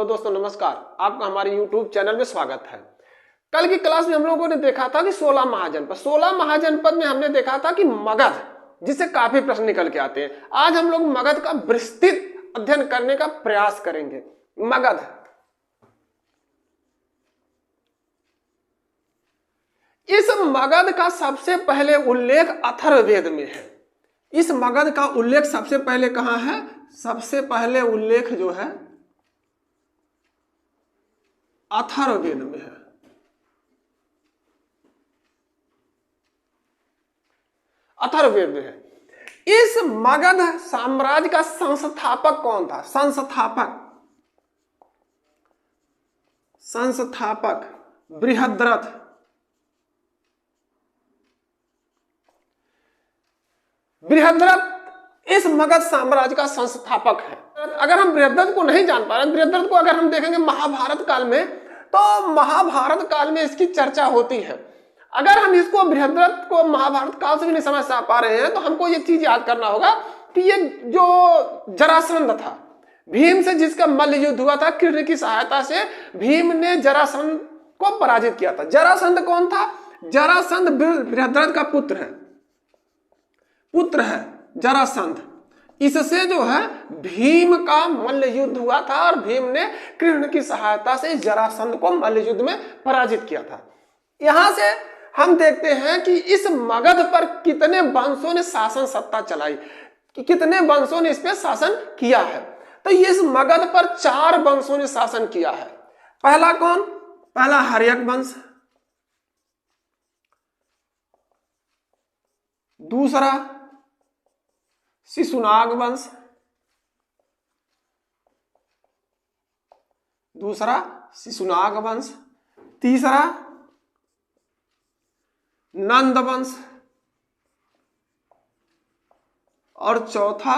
Hello दोस्तों, नमस्कार। आपका हमारे YouTube चैनल में स्वागत है। कल की क्लास में हम लोगों ने देखा था कि 16 महाजनपद 16 महाजनपद में हमने देखा था कि मगध, जिससे काफी प्रश्न निकल के आते हैं। आज हम लोग मगध का विस्तृत अध्ययन करने का प्रयास करेंगे। मगध, इस मगध का सबसे पहले उल्लेख अथर्ववेद में है। इस मगध का उल्लेख सबसे पहले कहां है? सबसे पहले उल्लेख जो है अथर्ववेद में है। अथर्ववेद में है। इस मगध साम्राज्य का संस्थापक कौन था? संस्थापक बृहद्रथ। बृहद्रथ इस मगध साम्राज्य का संस्थापक है। अगर हम बृहद्रथ को नहीं जान पा रहे, बृहद्रथ को अगर हम देखेंगे महाभारत काल में, तो महाभारत काल में इसकी चर्चा होती है। अगर हम इसको बृहद्रथ को महाभारत काल से भी नहीं समझ पा रहे हैं, तो हमको ये चीज याद करना होगा कि ये जो जरासंध था, भीम से जिसका मल्ल युद्ध हुआ था, कृष्ण की सहायता से भीम ने जरासंध को पराजित किया था। जरासंध कौन था? जरासंध बृहद्रथ का पुत्र है जरासंध। इससे जो है भीम का मल्ल युद्ध हुआ था और भीम ने कृष्ण की सहायता से जरासंध को मल्ल युद्ध में पराजित किया था। यहां से हम देखते हैं कि इस मगध पर कितने वंशों ने शासन सत्ता चलाई, कि कितने वंशों ने इस पे शासन किया है। तो इस मगध पर 4 वंशों ने शासन किया है। पहला कौन? पहला हर्यक वंश, दूसरा शिशुनाग वंश, तीसरा नंद वंश और चौथा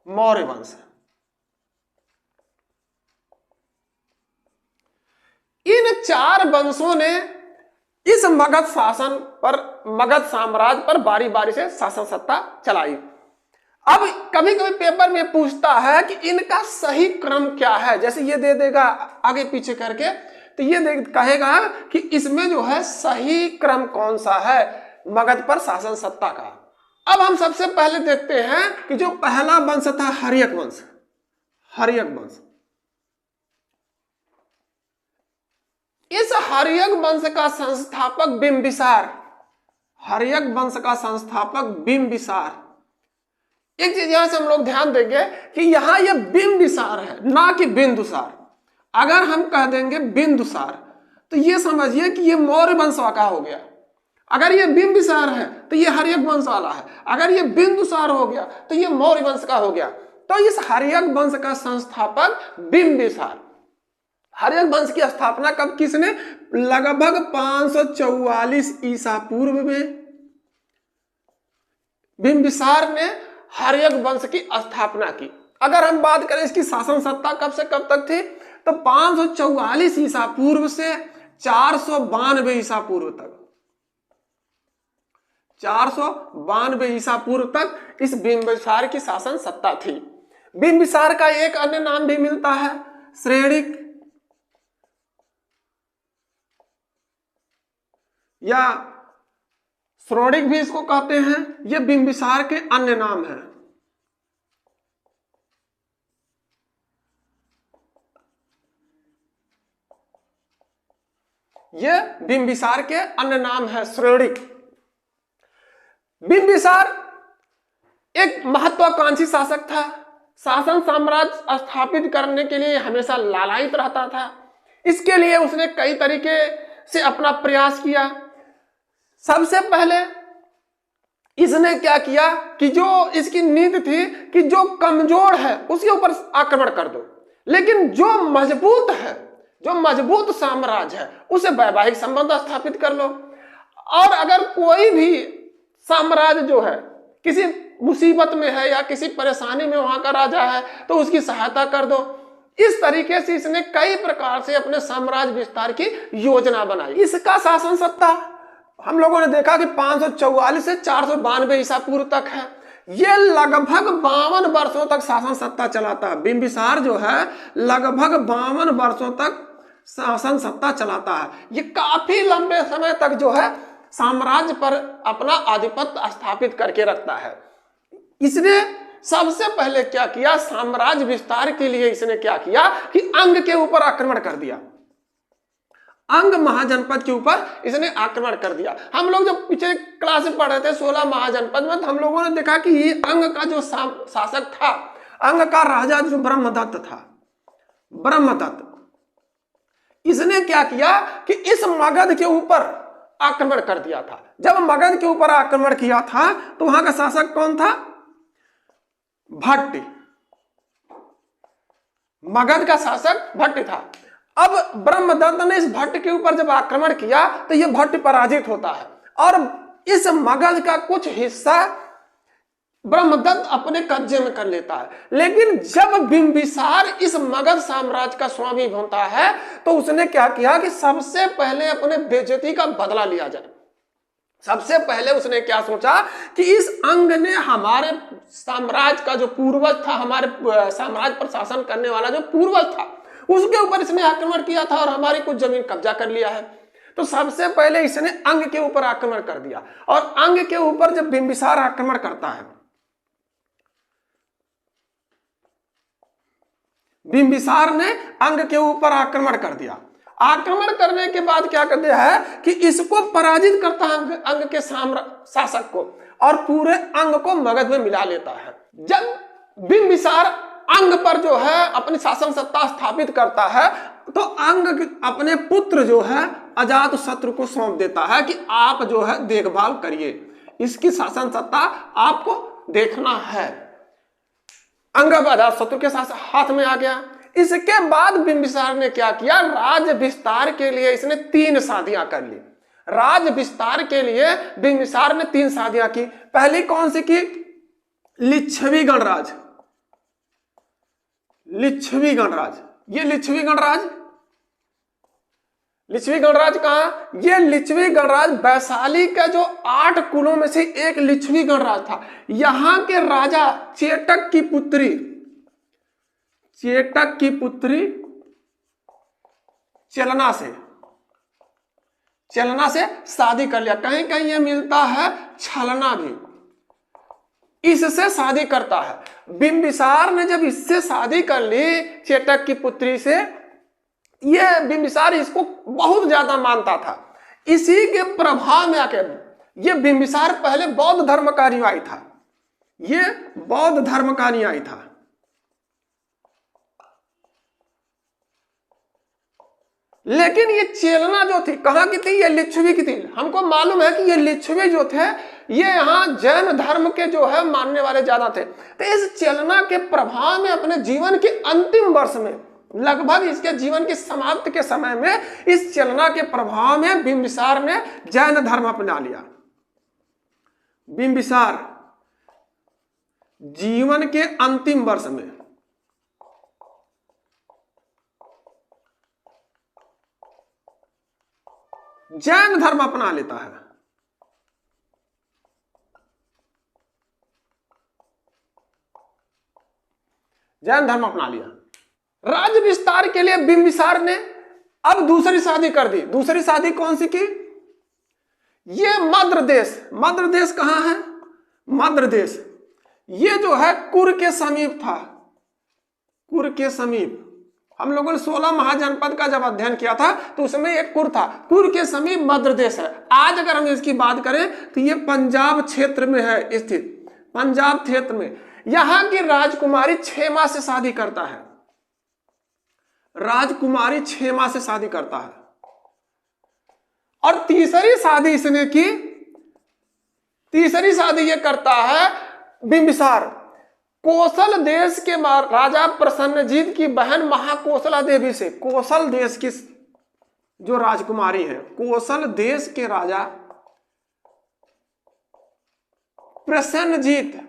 मौर्य वंश। इन 4 वंशों ने इस मगध साम्राज्य पर बारी बारी से शासन सत्ता चलाई। अब कभी कभी पेपर में पूछता है कि इनका सही क्रम क्या है। जैसे ये दे देगा आगे पीछे करके, तो ये कहेगा कि इसमें जो है सही क्रम कौन सा है मगध पर शासन सत्ता का। अब हम सबसे पहले देखते हैं कि जो पहला वंश था हर्यक वंश। इस हर्यक वंश का संस्थापक बिंबिसार। एक चीज यहां से हम लोग ध्यान देंगे कि यहां ये बिंबिसार है, ना कि बिंदुसार। अगर हम कह देंगे बिंदुसार, तो ये समझिए कि ये मौर्य वंश का हो गया। अगर ये बिंबिसार है तो ये हर्यक वंश वाला है। अगर ये बिंदुसार हो गया तो ये मौर्य वंश का हो गया। तो इस हर्यक वंश का संस्थापक बिंबिसार। हर्यक वंश की स्थापना कब किसने? लगभग 544 ईसा पूर्व में बिंबिसार ने हर्यक वंश की स्थापना की। अगर हम बात करें इसकी शासन सत्ता कब से कब तक थी, तो 544 ईसा पूर्व से 492 ईसा पूर्व तक, 492 ईसा पूर्व तक इस बिंबिसार की शासन सत्ता थी। बिंबिसार का एक अन्य नाम भी मिलता है, श्रेणिक या श्रोणिक भी इसको कहते हैं। ये बिंबिसार के अन्य नाम हैं। ये बिंबिसार के अन्य नाम है, श्रेणिक। बिंबिसार एक महत्वाकांक्षी शासक था। शासन साम्राज्य स्थापित करने के लिए हमेशा लालायित रहता था। इसके लिए उसने कई तरीके से अपना प्रयास किया। सबसे पहले इसने क्या किया कि जो इसकी नीति थी कि जो कमजोर है उसके ऊपर आक्रमण कर दो, लेकिन जो मजबूत साम्राज्य है उसे वैवाहिक संबंध स्थापित कर लो। और अगर कोई भी साम्राज्य जो है किसी मुसीबत में है या किसी परेशानी में वहां का राजा है तो उसकी सहायता कर दो। इस तरीके से इसने कई प्रकार से अपने साम्राज्य विस्तार की योजना बनाई। इसका शासन सत्ता हम लोगों ने देखा कि 544 से 492 ईसा पूर्व तक है। ये लगभग 52 वर्षों तक शासन सत्ता चलाता है। बिंबिसार जो है लगभग 52 वर्षों तक शासन सत्ता चलाता है। ये काफी लंबे समय तक जो है साम्राज्य पर अपना आधिपत्य स्थापित करके रखता है। इसने सबसे पहले क्या किया, साम्राज्य विस्तार के लिए इसने क्या किया कि अंग के ऊपर आक्रमण कर दिया। अंग महाजनपद के ऊपर इसने आक्रमण कर दिया। हम लोग जब पिछले क्लास में पढ़ रहे थे 16 महाजनपद में, तो हम लोगों ने देखा कि ये अंग का जो शासक था, अंग का राजा जो ब्रह्मदत्त था, ब्रह्मदत्त, इसने क्या किया कि इस मगध के ऊपर आक्रमण कर दिया था। जब मगध के ऊपर आक्रमण किया था तो वहां का शासक कौन था, भट्ट। मगध का शासक भट्ट था। अब ब्रह्मदत्त ने इस भट्ट के ऊपर जब आक्रमण किया तो यह भट्ट पराजित होता है और इस मगध का कुछ हिस्सा ब्रह्मदत्त अपने कब्जे में कर लेता है। लेकिन जब बिंबिसार इस मगध साम्राज्य का स्वामी बनता है तो उसने क्या किया कि सबसे पहले अपने बेइज्जती का बदला लिया जाए। सबसे पहले उसने क्या सोचा कि इस अंग ने हमारे साम्राज्य का जो पूर्वज था, हमारे साम्राज्य पर शासन करने वाला जो पूर्वज था, उसके ऊपर इसने आक्रमण किया था और हमारी कुछ जमीन कब्जा कर लिया है। तो सबसे पहले इसने अंग के ऊपर आक्रमण कर दिया। और अंग के ऊपर जब बिंबिसार आक्रमण करता है, बिंबिसार ने अंग के ऊपर आक्रमण कर दिया। आक्रमण करने के बाद क्या कर दिया है कि इसको पराजित करता है अंग के शासक को और पूरे अंग को मगध में मिला लेता है। जब बिंबिसार अंग पर जो है अपनी शासन सत्ता स्थापित करता है तो अंग अपने पुत्र जो है अजातशत्रु को सौंप देता है कि आप जो है देखभाल करिए, इसकी शासन सत्ता आपको देखना है। अंग अजातशत्रु के हाथ में आ गया। इसके बाद बिंबिसार ने क्या किया, राज्य विस्तार के लिए इसने 3 शादियां कर ली। राज्य विस्तार के लिए बिंबिसार ने 3 शादियां की। पहली कौन सी की, लिच्छवी गणराज। लिच्छवी गणराज, ये लिच्छवी गणराज, लिच्छवी गणराज कहां, ये लिच्छवी गणराज वैशाली का जो 8 कुलों में से एक लिच्छवी गणराज था। यहां के राजा चेटक की पुत्री, चेटक की पुत्री चलना से शादी कर लिया। कहीं कहीं यह मिलता है छलना भी, इससे शादी करता है। बिंबिसार ने जब इससे शादी कर ली चेटक की पुत्री से, यह बिंबिसार इसको बहुत ज्यादा मानता था। इसी के प्रभाव में आके ये बिंबिसार पहले बौद्ध धर्म का अनुयायी था। ये बौद्ध धर्म का अनुयायी था। लेकिन ये चेलना जो थी कहां की थी, ये लिच्छवी की थी। हमको मालूम है कि ये लिच्छवी जो थे ये यहाँ जैन धर्म के जो है मानने वाले ज्यादा थे। तो इस चेलना के प्रभाव में अपने जीवन के अंतिम वर्ष में, लगभग इसके जीवन की समाप्ति के समय में, इस चेलना के प्रभाव में बिंबिसार ने जैन धर्म अपना लिया। बिंबिसार जीवन के अंतिम वर्ष में जैन धर्म अपना लेता है। जैन धर्म अपना लिया। राज्य विस्तार के लिए बिंबिसार ने अब दूसरी शादी कर दी। दूसरी शादी कौन सी की, ये मद्र देश। मद्र देश कहां है, मद्र देश ये जो है कुर के समीप था। कुर के समीप हम लोगों ने 16 महाजनपद का जब अध्ययन किया था तो उसमें एक कुर था। कुर के समीप मद्र देश है। आज अगर हम इसकी बात करें तो ये पंजाब क्षेत्र में है स्थित। पंजाब क्षेत्र में यहां की राजकुमारी 6 माह से शादी करता है। राजकुमारी 6 माह से शादी करता है। और तीसरी शादी इसने की, तीसरी शादी ये करता है बिंबिसार कोसल देश के राजा प्रसन्नजीत की बहन महाकोसला देवी से। कोसल देश की जो राजकुमारी है, कोसल देश के राजा प्रसन्नजीत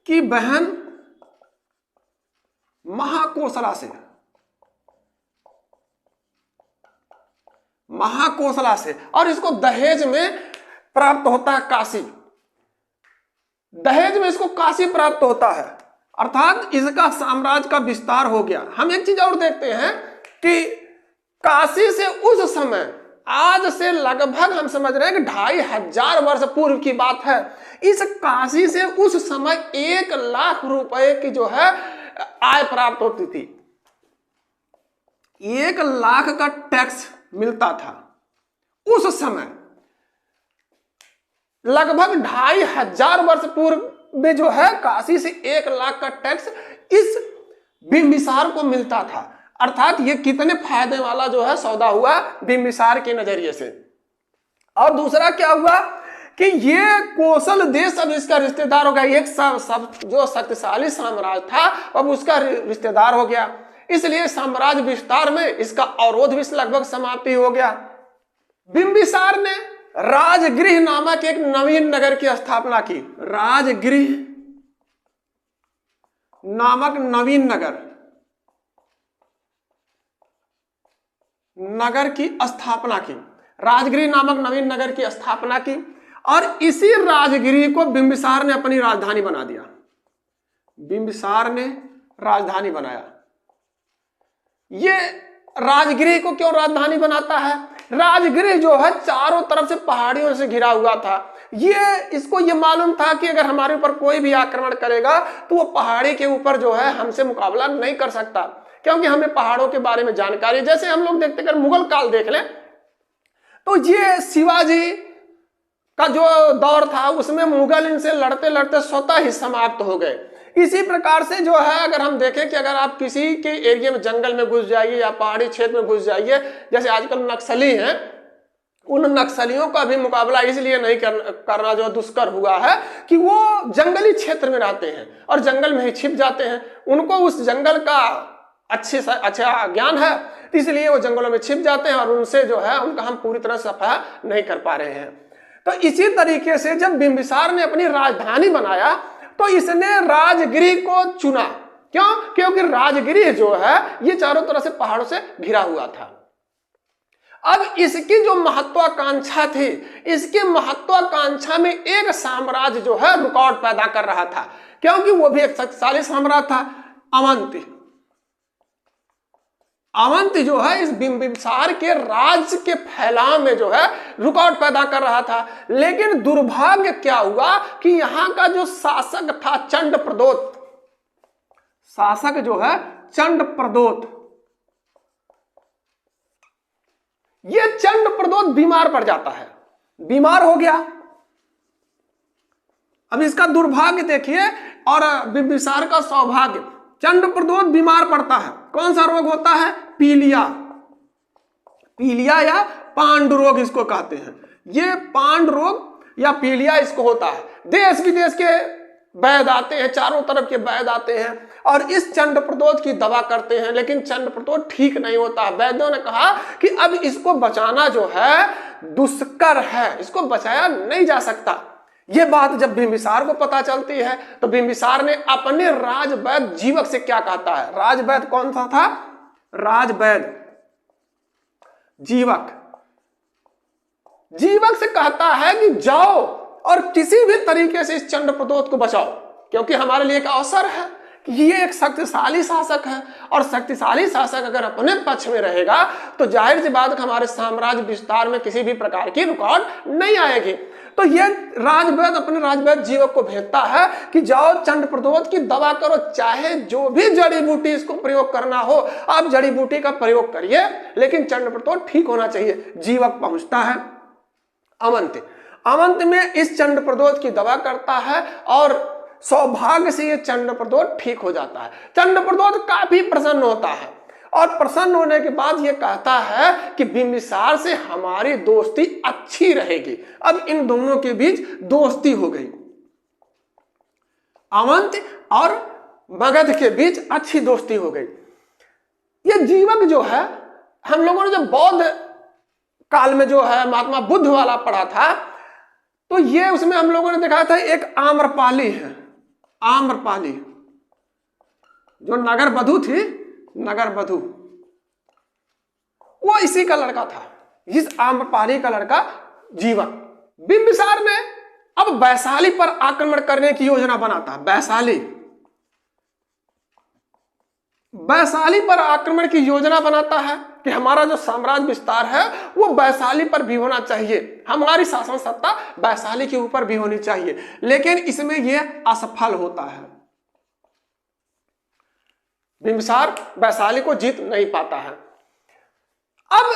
की बहन महाकोसला से, महाकोसला से। और इसको दहेज में प्राप्त होता है काशी। दहेज में इसको काशी प्राप्त होता है, अर्थात इसका साम्राज्य का विस्तार हो गया। हम एक चीज और देखते हैं कि काशी से उस समय, आज से लगभग हम समझ रहे हैं कि 2500 वर्ष पूर्व की बात है, इस काशी से उस समय 1 लाख रुपए की जो है आय प्राप्त होती थी। 1 लाख का टैक्स मिलता था उस समय। लगभग 2500 वर्ष पूर्व में जो है काशी से 1 लाख का टैक्स इस बिंबिसार को मिलता था। अर्थात ये कितने फायदे वाला जो है सौदा हुआ बिंबिसार के नजरिए से। और दूसरा क्या हुआ कि ये कोसल देश अब इसका रिश्तेदार हो गया। एक सब जो शक्तिशाली साम्राज्य था अब उसका रिश्तेदार हो गया, इसलिए साम्राज्य विस्तार में इसका अवरोध भी लगभग समाप्ति हो गया। बिंबिसार ने राजगृह नामक एक नवीन नगर की स्थापना की। राजगृह नामक नवीन नगर की स्थापना की। राजगृह नामक नवीन नगर की स्थापना की और इसी राजगृह को बिंबिसार ने अपनी राजधानी बना दिया। बिंबिसार ने राजधानी बनाया। ये राजगृह को क्यों राजधानी बनाता है? राजगृह जो है चारों तरफ से पहाड़ियों से घिरा हुआ था। इसको ये मालूम था कि अगर हमारे ऊपर कोई भी आक्रमण करेगा तो वो पहाड़ी के ऊपर जो है हमसे मुकाबला नहीं कर सकता, क्योंकि हमें पहाड़ों के बारे में जानकारी। जैसे हम लोग देखते, अगर मुगल काल देख लें तो ये शिवाजी का जो दौर था उसमें मुगल इनसे लड़ते लड़ते स्वतः ही समाप्त हो गए। इसी प्रकार से जो है अगर हम देखें कि अगर आप किसी के एरिया में जंगल में घुस जाइए या पहाड़ी क्षेत्र में घुस जाइए, जैसे आजकल नक्सली हैं, उन नक्सलियों का भी मुकाबला इसलिए नहीं करना जो दुष्कर हुआ है कि वो जंगली क्षेत्र में रहते हैं और जंगल में ही छिप जाते हैं। उनको उस जंगल का अच्छा ज्ञान है, इसलिए वो जंगलों में छिप जाते हैं और उनसे जो है उनका हम पूरी तरह सफाया नहीं कर पा रहे हैं। तो इसी तरीके से जब बिंबिसार ने अपनी राजधानी बनाया तो इसने राजगृह को चुना। क्यों? क्योंकि राजगृह जो है ये चारों तरफ से पहाड़ों से घिरा हुआ था। अब इसकी जो महत्वाकांक्षा थी, इसकी महत्वाकांक्षा में एक साम्राज्य जो है रुकावट पैदा कर रहा था, क्योंकि वो भी एक शक्तिशाली साम्राज्य था, अवंती। अवंती जो है इस बिंबिसार के राज्य के फैलाव में जो है रुकावट पैदा कर रहा था। लेकिन दुर्भाग्य क्या हुआ कि यहां का जो शासक था चंडप्रदोत, शासक जो है चंडप्रदोत, ये चंडप्रदोत बीमार पड़ जाता है, बीमार हो गया। अब इसका दुर्भाग्य देखिए और बिंबिसार का सौभाग्य। चंडप्रदोत बीमार पड़ता है। कौन सा रोग होता है? पीलिया। पीलिया या पांडु रोग इसको कहते हैं। ये पांडु रोग या पीलिया इसको होता है। देश विदेश के वैद्य आते हैं, चारों तरफ के वैद्य आते हैं और इस चंडप्रदोत की दवा करते हैं, लेकिन चंडप्रदोत ठीक नहीं होता। वैद्यों ने कहा कि अब इसको बचाना जो है दुष्कर है, इसको बचाया नहीं जा सकता। ये बात जब बिंबिसार को पता चलती है तो बिंबिसार ने अपने राजवैद्य जीवक से क्या कहता है? राजवैद्य कौन सा था? राजवैद्य जीवक। जीवक से कहता है कि जाओ और किसी भी तरीके से इस चंडप्रदोत को बचाओ, क्योंकि हमारे लिए एक अवसर है कि ये एक शक्तिशाली शासक है और शक्तिशाली शासक अगर अपने पक्ष में रहेगा तो जाहिर सी बात है हमारे साम्राज्य विस्तार में किसी भी प्रकार की रुकावट नहीं आएगी। तो ये राजवैद्य अपने राजवैद्य जीवक को भेजता है कि जाओ चंडप्रदोत की दवा करो, चाहे जो भी जड़ी बूटी इसको प्रयोग करना हो आप जड़ी बूटी का प्रयोग करिए, लेकिन चंडप्रदोत ठीक होना चाहिए। जीवक पहुंचता है अवंती। अवंती में इस चंडप्रदोत की दवा करता है और सौभाग्य से ये चंडप्रदोत ठीक हो जाता है। चंडप्रदोत काफी प्रसन्न होता है और प्रसन्न होने के बाद ये कहता है कि बिंबिसार से हमारी दोस्ती अच्छी रहेगी। अब इन दोनों के बीच दोस्ती हो गई। अवंती और मगध के बीच अच्छी दोस्ती हो गई। ये जीवक जो है, हम लोगों ने जब बौद्ध काल में जो है महात्मा बुद्ध वाला पढ़ा था तो ये उसमें हम लोगों ने देखा था एक आम्रपाली है। आम्रपाली जो नगरवधु थी, नगरवधु, वो इसी का लड़का था, इस आम्रपाली का लड़का जीवक। बिंबिसार ने अब वैशाली पर आक्रमण करने की योजना बनाता है। वैशाली पर आक्रमण की योजना बनाता है कि हमारा जो साम्राज्य विस्तार है वो वैशाली पर भी होना चाहिए, हमारी शासन सत्ता वैशाली के ऊपर भी होनी चाहिए, लेकिन इसमें यह असफल होता है। बिंबिसार वैशाली को जीत नहीं पाता है। अब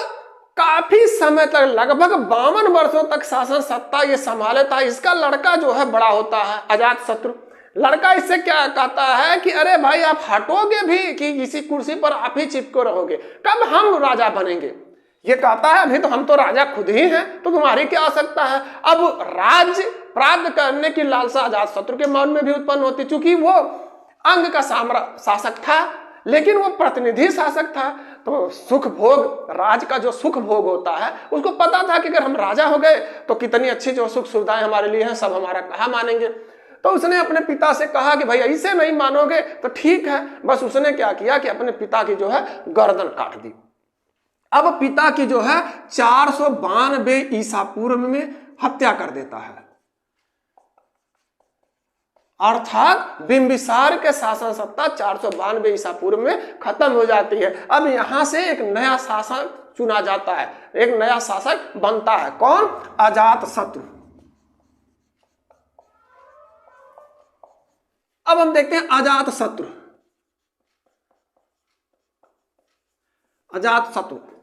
काफी समय तक, लगभग 52 वर्षों तक शासन सत्ता ये संभाले था। इसका लड़का जो है बड़ा होता है, अजातशत्रु। लड़का इससे क्या कहता है कि अरे भाई आप हटोगे भी कि इसी कुर्सी पर आप ही चिपके रहोगे, कब हम राजा बनेंगे। ये कहता है अभी तो हम तो राजा खुद ही हैं, तो तुम्हारी क्या आवश्यकता है। अब राज्य प्राप्त करने की लालसा अजातशत्रु के मन में भी उत्पन्न होती, चूंकि वो अंग का शासक था लेकिन वो प्रतिनिधि शासक था, तो सुख भोग, राज का जो सुख भोग होता है उसको पता था कि अगर हम राजा हो गए तो कितनी अच्छी जो सुख सुविधाएं हमारे लिए हैं, सब हमारा कहा मानेंगे। तो उसने अपने पिता से कहा कि भाई ऐसे नहीं मानोगे तो ठीक है। बस उसने क्या किया कि अपने पिता की जो है गर्दन काट दी। अब पिता की जो है 492 ईसा पूर्व में हत्या कर देता है, अर्थात बिंबिसार के शासन सत्ता 492 ईसा पूर्व में खत्म हो जाती है। अब यहां से एक नया शासक चुना जाता है, एक नया शासक बनता है। कौन? अजातशत्रु। अब हम देखते हैं अजातशत्रु।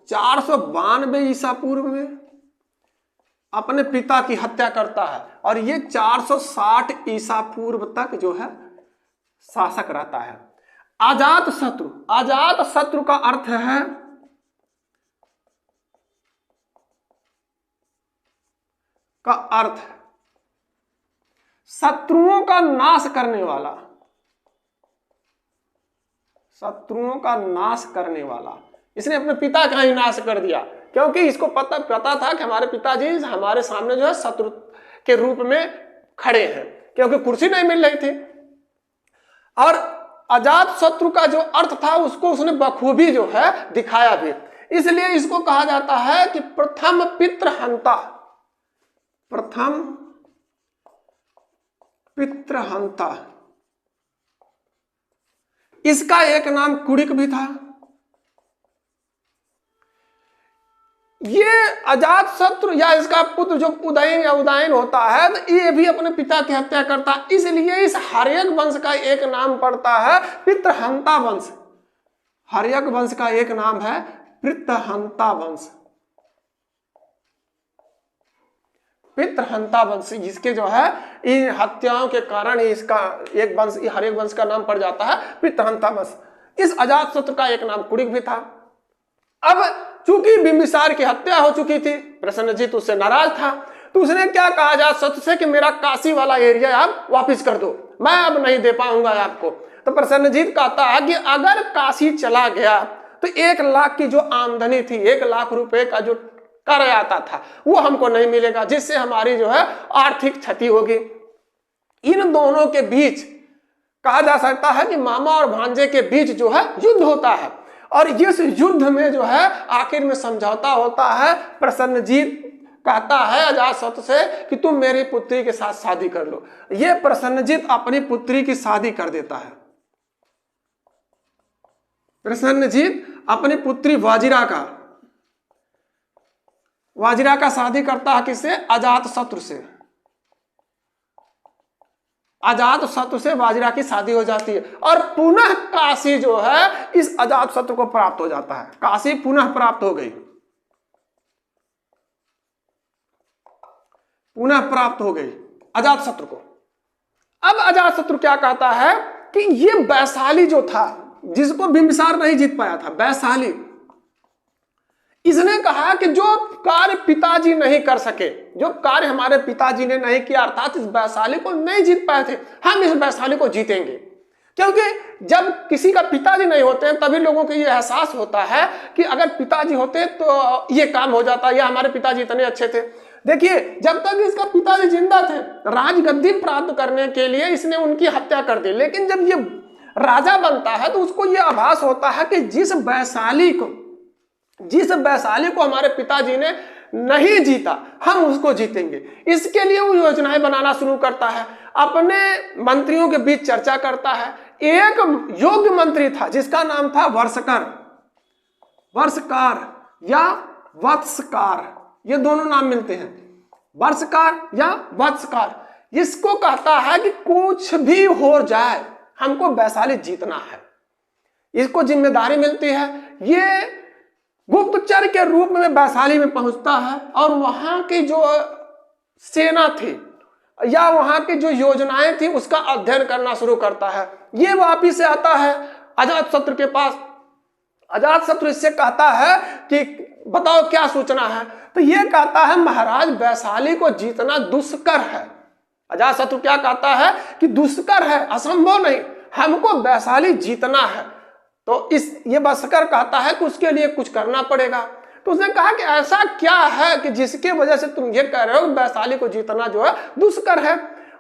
492 ईसा पूर्व में अपने पिता की हत्या करता है और ये 460 ईसा पूर्व तक जो है शासक रहता है। अजातशत्रु का अर्थ है शत्रुओं का नाश करने वाला, शत्रुओं का नाश करने वाला। इसने अपने पिता का ही नाश कर दिया, क्योंकि इसको पता था कि हमारे पिताजी हमारे सामने जो है शत्रु के रूप में खड़े हैं, क्योंकि कुर्सी नहीं मिल रही थी। और अजातशत्रु का जो अर्थ था उसको उसने बखूबी जो है दिखाया भी, इसलिए इसको कहा जाता है कि प्रथम पितृहंता। प्रथम पितृहंता, इसका एक नाम कुड़िक भी था। ये अजातशत्रु या इसका पुत्र जो उदयन होता है, तो ये भी अपने पिता की हत्या करता है, इसलिए इस हर्यक वंश का एक नाम पड़ता है पितृहंता वंश। हर्यक वंश का एक नाम है पितृहंता वंश। पितृहंता वंश, जिसके जो है इन हत्याओं के कारण इसका एक वंश, हर्यक वंश का नाम पड़ जाता है पितृहंता वंश। इस अजातशत्रु का एक नाम कुड़िक भी था। अब चूंकि बिंबिसार की हत्या हो चुकी थी, प्रसन्नजीत उससे नाराज था, तो उसने क्या कहा अजातशत्रु से कि मेरा काशी वाला एरिया आप वापस कर दो, मैं अब नहीं दे पाऊंगा आपको। तो प्रसन्नजीत कहता है कि अगर काशी चला गया तो 1 लाख की जो आमदनी थी, 1 लाख रुपए का जो कर आता था, वो हमको नहीं मिलेगा, जिससे हमारी जो है आर्थिक क्षति होगी। इन दोनों के बीच कहा जा सकता है कि मामा और भांजे के बीच जो है युद्ध होता है, और इस युद्ध में जो है आखिर में समझौता होता है। प्रसन्नजीत कहता है अजातशत्रु से कि तुम मेरी पुत्री के साथ शादी कर लो। ये प्रसन्नजीत अपनी पुत्री की शादी कर देता है। प्रसन्नजीत अपनी पुत्री वाजिरा का शादी करता है। किससे? अजातशत्रु से। अजातशत्रु से वाजिरा की शादी हो जाती है और पुनः काशी जो है इस अजातशत्रु को प्राप्त हो जाता है। काशी पुनः प्राप्त हो गई, पुनः प्राप्त हो गई अजातशत्रु को। अब अजातशत्रु क्या कहता है कि ये वैशाली जो था, जिसको बिंबिसार नहीं जीत पाया था, वैशाली, इसने कहा कि जो कार्य पिताजी नहीं कर सके, जो कार्य हमारे पिताजी ने नहीं किया, अर्थात इस वैशाली को नहीं जीत पाए थे, हम इस वैशाली को जीतेंगे। क्योंकि जब किसी का पिताजी नहीं होते हैं तभी लोगों को यह एहसास होता है कि अगर पिताजी होते तो ये काम हो जाता, या हमारे पिताजी इतने अच्छे थे। देखिए, जब तक इसका पिताजी जिंदा थे, राजगद्दी प्राप्त करने के लिए इसने उनकी हत्या कर दी, लेकिन जब ये राजा बनता है तो उसको यह आभास होता है कि जिस वैशाली को हमारे पिताजी ने नहीं जीता, हम उसको जीतेंगे। इसके लिए वो योजनाएं बनाना शुरू करता है, अपने मंत्रियों के बीच चर्चा करता है। एक योग्य मंत्री था जिसका नाम था वर्षकार या वत्सकार, ये दोनों नाम मिलते हैं, वर्षकार या वत्सकार। इसको कहता है कि कुछ भी हो जाए हमको वैशाली जीतना है। इसको जिम्मेदारी मिलती है। ये गुप्तचर के रूप में वैशाली में पहुंचता है और वहां की जो सेना थी या वहां की जो योजनाएं थी उसका अध्ययन करना शुरू करता है। ये वापिस से आता है अजातशत्रु के पास। अजातशत्रु इससे कहता है कि बताओ क्या सूचना है। तो ये कहता है महाराज वैशाली को जीतना दुष्कर है। अजातशत्रु क्या कहता है कि दुष्कर है, असंभव नहीं, हमको वैशाली जीतना है। तो ये बस्कर कहता है कि उसके लिए कुछ करना पड़ेगा। तो उसने कहा कि ऐसा क्या है कि जिसके वजह से तुम ये कह रहे हो वैशाली को जीतना जो है दुष्कर है।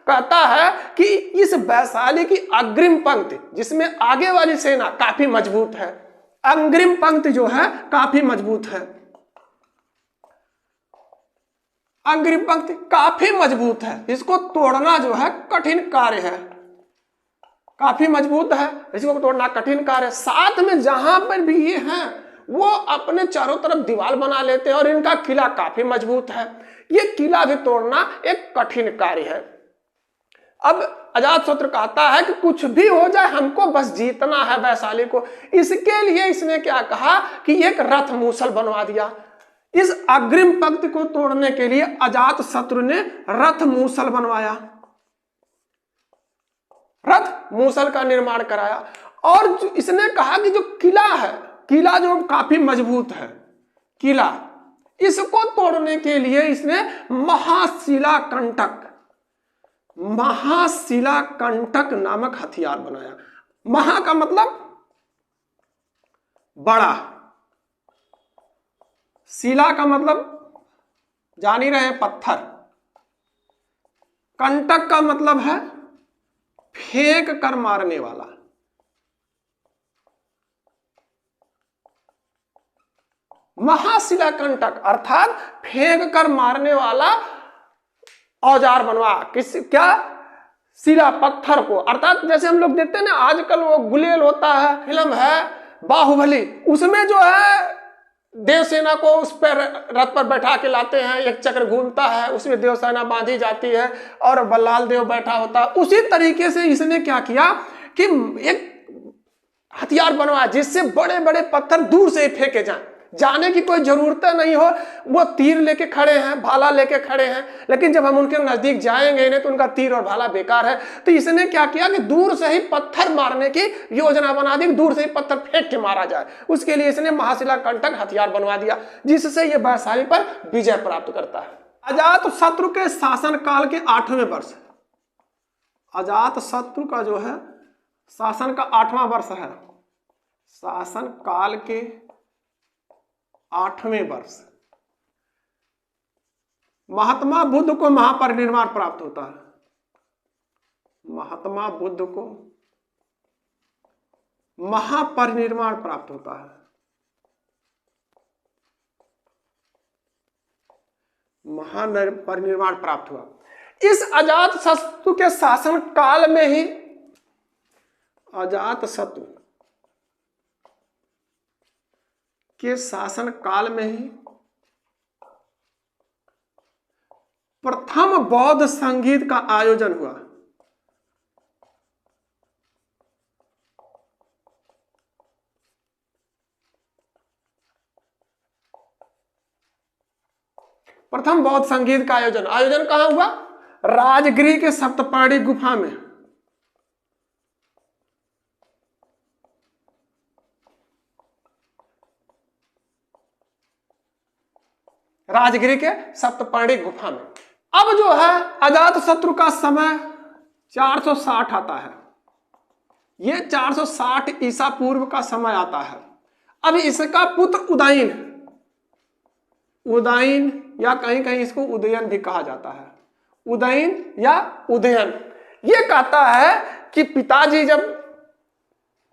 कहता है कि इस वैशाली की अग्रिम पंक्ति, जिसमें आगे वाली सेना काफी मजबूत है, अग्रिम पंक्ति जो है काफी मजबूत है, अग्रिम पंक्ति काफी मजबूत है, इसको तोड़ना जो है कठिन कार्य है, काफी मजबूत है, इसको तोड़ना कठिन कार्य है। साथ में जहां पर भी ये हैं वो अपने चारों तरफ दीवार बना लेते हैं और इनका किला काफी मजबूत है, ये किला भी तोड़ना एक कठिन कार्य है। अब अजातशत्रु कहता है कि कुछ भी हो जाए हमको बस जीतना है वैशाली को। इसके लिए इसने क्या कहा कि एक रथ मूसल बनवा दिया। इस अग्रिम पंक्ति को तोड़ने के लिए अजातशत्रु ने रथ मूसल बनवाया, रथ मूसल का निर्माण कराया। और इसने कहा कि जो किला है, किला जो काफी मजबूत है किला, इसको तोड़ने के लिए इसने महाशिलाकंटक नामक हथियार बनाया। महा का मतलब बड़ा, शिला का मतलब जान ही रहे हैं पत्थर, कंटक का मतलब है फेंक कर मारने वाला। महाशिलाकंटक अर्थात फेंक कर मारने वाला औजार बनवा। क्या? शिला, पत्थर को। अर्थात जैसे हम लोग देखते हैं ना आजकल वो गुलेल होता है, फिल्म है बाहुबली, उसमें जो है देवसेना को उस पर रथ पर बैठा के लाते हैं, एक चक्र घूमता है, उसमें देवसेना बांधी जाती है और बल्लाल देव बैठा होता है। उसी तरीके से इसने क्या किया कि एक हथियार बनवाया जिससे बड़े बड़े पत्थर दूर से ही फेंके जाएं, जाने की कोई जरूरत नहीं हो। वो तीर लेके खड़े हैं, भाला लेके खड़े हैं, लेकिन जब हम उनके नजदीक जाएंगे नहीं तो उनका तीर और भाला बेकार है। तो इसने क्या किया कि दूर से ही पत्थर मारने की योजना बना दी, दूर से ही पत्थर फेंक के मारा जाए। उसके लिए इसने महाशिलाकंटक हथियार बनवा दिया जिससे ये वैशाली पर विजय प्राप्त करता है। अजातशत्रु के शासन काल के 8वें वर्ष, अजातशत्रु का जो है शासन का 8वां वर्ष है, शासन काल के 8वें वर्ष महात्मा बुद्ध को महापरिनिर्वाण प्राप्त होता है। महात्मा बुद्ध को महापरिनिर्वाण प्राप्त होता है। महापरिनिर्वाण प्राप्त हुआ। इस अजातशत्रु के शासन काल में ही अजातशत्रु के शासन काल में ही प्रथम बौद्ध संगीत का आयोजन हुआ। प्रथम बौद्ध संगीत का आयोजन कहां हुआ? राजगृह के सप्तपर्णी गुफा में। राजगृह के सप्तपर्णी गुफा में। अब जो है अजातशत्रु का समय 460 आता है, ये 460 ईसा पूर्व का समय आता है। अब इसका पुत्र उदयन या कहीं कहीं इसको उदयन भी कहा जाता है, उदयन या उदयन। ये कहता है कि पिताजी जब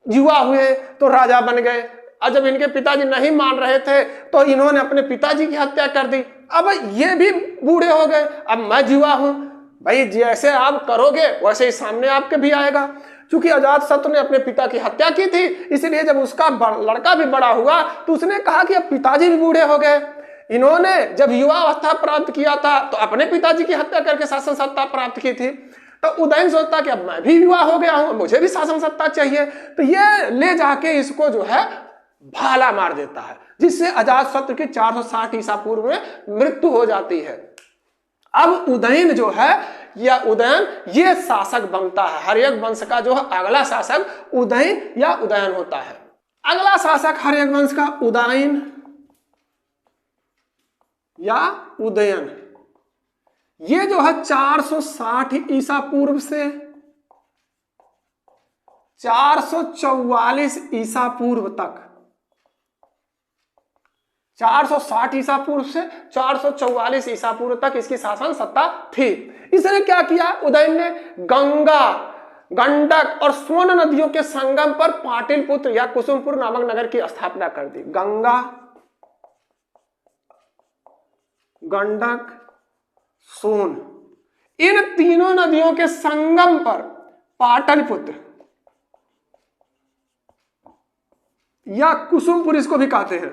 युवा हुए तो राजा बन गए, और जब इनके पिताजी नहीं मान रहे थे तो इन्होंने अपने पिताजी की हत्या कर दी। अब ये भी बूढ़े हो गए, अब मैं युवा हूं भाई, जैसे आप करोगे वैसे ही सामने आपके भी आएगा। क्योंकि अजातशत्रु ने अपने पिता की हत्या की थी, इसलिए जब उसका लड़का भी बड़ा हुआ तो उसने कहा कि अब पिताजी भी बूढ़े हो गए। इन्होंने जब युवा अवस्था प्राप्त किया था तो अपने पिताजी की हत्या करके शासन सत्ता प्राप्त की थी। तो उदयन सोचता कि अब मैं भी युवा हो गया हूं, मुझे भी शासन सत्ता चाहिए। तो ये ले जाके इसको जो है भाला मार देता है, जिससे अजातशत्रु की 460 ईसा पूर्व में मृत्यु हो जाती है। अब उदयन जो है या उदयन ये शासक बनता है। हर्यक वंश का जो है अगला शासक उदयन या उदयन होता है। अगला शासक हर्यक वंश का उदयन या उदयन, ये जो है 460 ईसा पूर्व से 444 ईसा पूर्व तक, 460 ईसा पूर्व से 444 ईसा पूर्व तक इसकी शासन सत्ता थी। इसने क्या किया, उदयन ने गंगा, गंडक और स्वर्ण नदियों के संगम पर पाटलिपुत्र या कुसुमपुर नामक नगर की स्थापना कर दी। गंगा, गंडक, सोन, इन तीनों नदियों के संगम पर पाटलिपुत्र या कुसुमपुर इसको भी कहते हैं,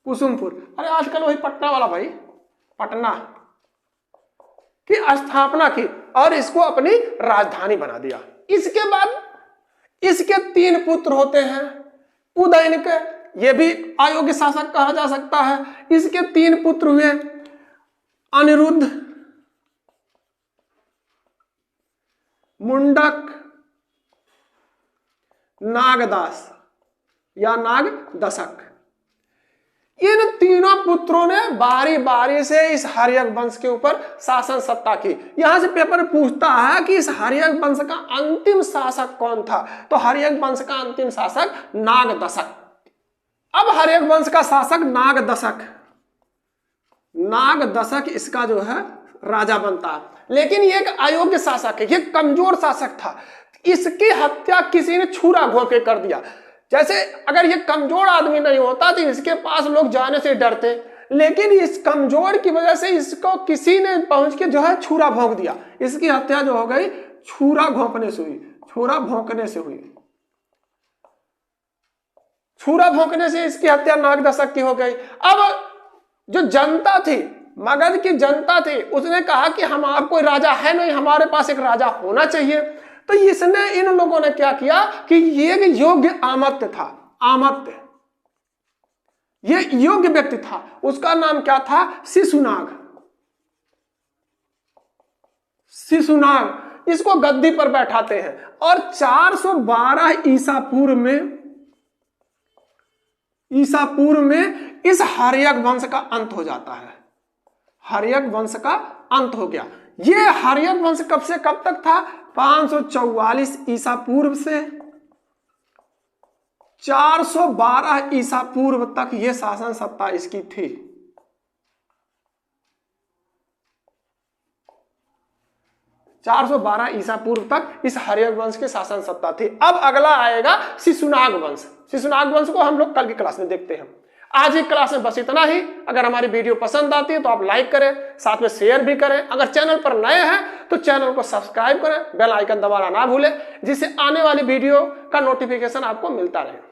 कुसुमपुर, अरे आजकल वही पटना वाला भाई, पटना की स्थापना की और इसको अपनी राजधानी बना दिया। इसके बाद इसके 3 पुत्र होते हैं उदयन के, ये भी अयोग्य शासक कहा जा सकता है। इसके 3 पुत्र हुए अनिरुद्ध, मुंडक, नागदास या नागदशक। इन तीनों पुत्रों ने बारी बारी से इस हर्यक वंश के ऊपर शासन सत्ता की। यहां से पेपर पूछता है कि इस हर्यक वंश का अंतिम शासक कौन था, तो हर्यक वंश का अंतिम शासक नागदशक। अब हर्यक वंश का शासक नागदशक, नागदशक इसका जो है राजा बनता है। लेकिन ये एक अयोग्य शासक है, ये कमजोर शासक था। इसकी हत्या किसी ने छुरा घोंप के कर दिया। जैसे अगर ये कमजोर आदमी नहीं होता तो इसके पास लोग जाने से डरते, लेकिन इस कमजोर की वजह से इसको किसी ने पहुंच के जो है छुरा भोंक दिया। इसकी हत्या जो हो गई छुरा घोंपने से हुई, छुरा भोंकने से हुई। छुरा भोंकने से इसकी हत्या नागदशक की हो गई। अब जो जनता थी, मगध की जनता थी, उसने कहा कि हम कोई राजा है नहीं, हमारे पास एक राजा होना चाहिए। तो इसने इन लोगों ने क्या किया कि ये एक योग्य अमात्य था, अमात्य, ये योग्य व्यक्ति था, उसका नाम क्या था, शिशुनाग। शिशुनाग इसको गद्दी पर बैठाते हैं और 412 ईसा पूर्व में इस हर्यक वंश का अंत हो जाता है। हर्यक वंश का अंत हो गया। ये हर्यक वंश कब से कब तक था, 544 ईसा पूर्व से 412 ईसा पूर्व तक यह शासन सत्ता इसकी थी। 412 ईसा पूर्व तक इस हर्यक वंश की शासन सत्ता थी। अब अगला आएगा शिशुनाग वंश। शिशुनाग वंश को हम लोग कल की क्लास में देखते हैं। आज की क्लास में बस इतना ही। अगर हमारी वीडियो पसंद आती है तो आप लाइक करें, साथ में शेयर भी करें। अगर चैनल पर नए हैं तो चैनल को सब्सक्राइब करें, बेल आइकन दबाना ना भूलें, जिससे आने वाली वीडियो का नोटिफिकेशन आपको मिलता रहे।